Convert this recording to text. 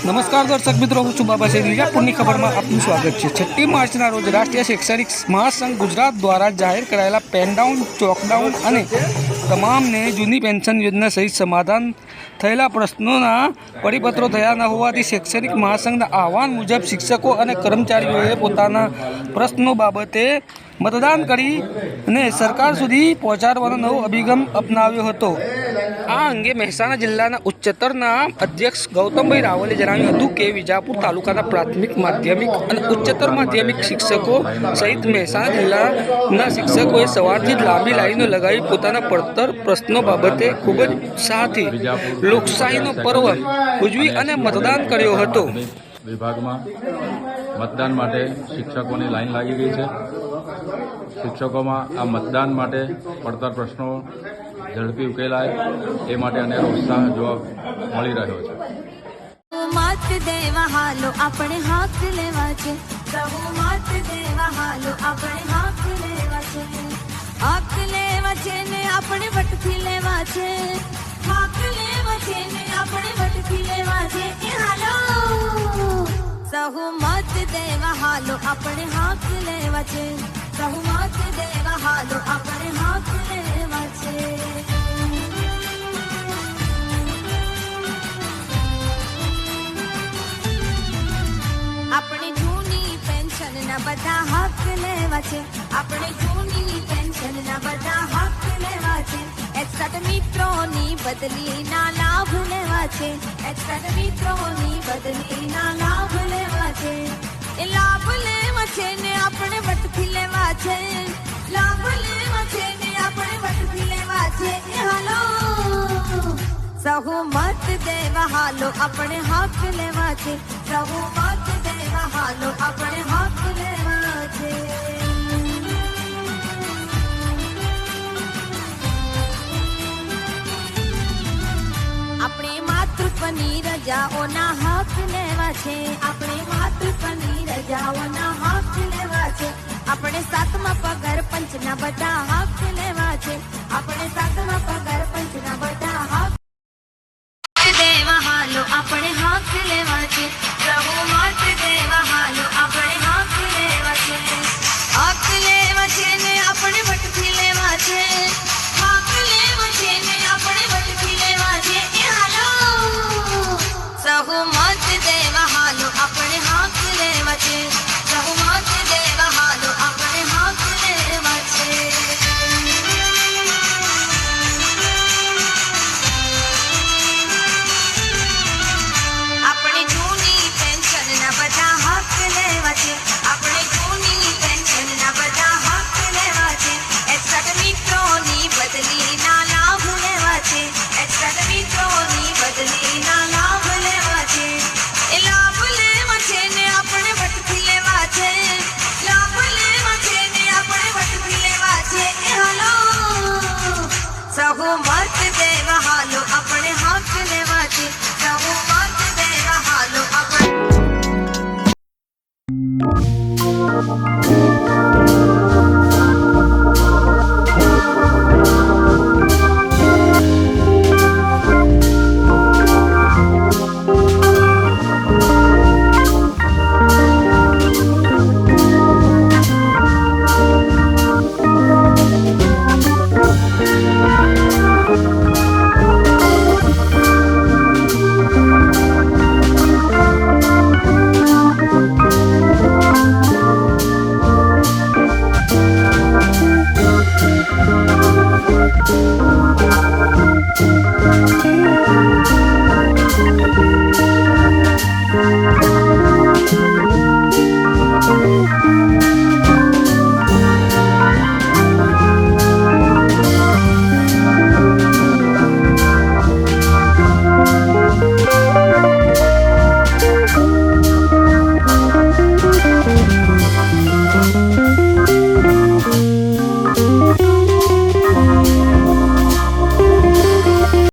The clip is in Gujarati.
नमस्कार दर्शक मित्रों, હું છું બાબા સાહેબ વિજાપુરની ખબરમાં આપનું સ્વાગત છે। 6 માર્ચના રોજ રાષ્ટ્રીય શૈક્ષણિક મહાસંઘ ગુજરાત દ્વારા જાહેર કરાયેલા પેનડાઉન, ચોકડાઉન અને તમામને જૂની પેન્શન યોજના સહિત સમાધાન થયેલા પ્રશ્નોના પરિપત્રો થયા ન હોવાથી શૈક્ષણિક મહાસંઘના આહવાન મુજબ શિક્ષકો અને કર્મચારીઓએ પોતાના પ્રશ્નો બાબતે મતદાન કરીને સરકાર સુધી પહોંચાડવાનો નવો અભિગમ અપનાવ્યો હતો। આ અંગે મહેસાણા જિલ્લાના ઉચ્ચતરના અધ્યક્ષ ગૌતમભાઈ રાવલે જણાવ્યું હતું કે વિજાપુર તાલુકાના પ્રાથમિક, માધ્યમિક અને ઉચ્ચતર માધ્યમિક શિક્ષકો સહિત મહેસાણા જિલ્લાના શિક્ષકોએ સવારથી જ લાંબી લાઈનો લગાવી પોતાના પડતર પ્રશ્નો બાબતે ખૂબ જ ઉત્સાહથી લોકશાહીનો પર્વ ઉજવી અને મતદાન કર્યો હતો। વિભાગમાં મતદાન માટે શિક્ષકોની લાઈન લાગી ગઈ છે। શિક્ષકોમાં આ મતદાન માટે પડતર પ્રશ્નો ઝડપી ઉકેલાય એ માટે અનેરો ઉત્સાહ જોવા મળી રહ્યો છે। મત દેવા હાલો આપણે હક લેવા છે, પ્રભુ મત દેવા હાલો આપણે હક લેવા છે, હક લેવા છે ને આપણે વટથી લેવા છે, હક લેવા છે ને આપણે વટથી લેવા છે કે હાલો સહુ મત દેવા હાલો આપણે હક લેવા છે, સહુ મત દેવા હાલો આપણે હક લેવા છે। આપણે જૂની પેન્શનના બધા હક લેવા છે, આપણે જૂની પેન્શનના બધા હક લેવા છે, એક્સટ્રા મિત્રોની બદલીના લાભ લેવા છે, એક્સટ્રા મિત્રોની બદલીના લાભ લેવા છે, એ લાભ લેવા છે ને આપણે વટથી લેવા છે, લાભ લેવા છે ને આપણે વટથી લેવા છે એ હાલો સહુ મત દેવા હાલો આપણે હક લેવા છે, સહુ મત દેવા હાલો આપણે હક લેવા છે। આપણે માતૃત્વની રજાઓના હક લેવા છે, આપણે માતૃત્વની રજાઓના હક લેવા છે, આપણે 7મા પગાર પંચના બધા હક લેવા છે, આપણે 7મા પગાર પંચના બધા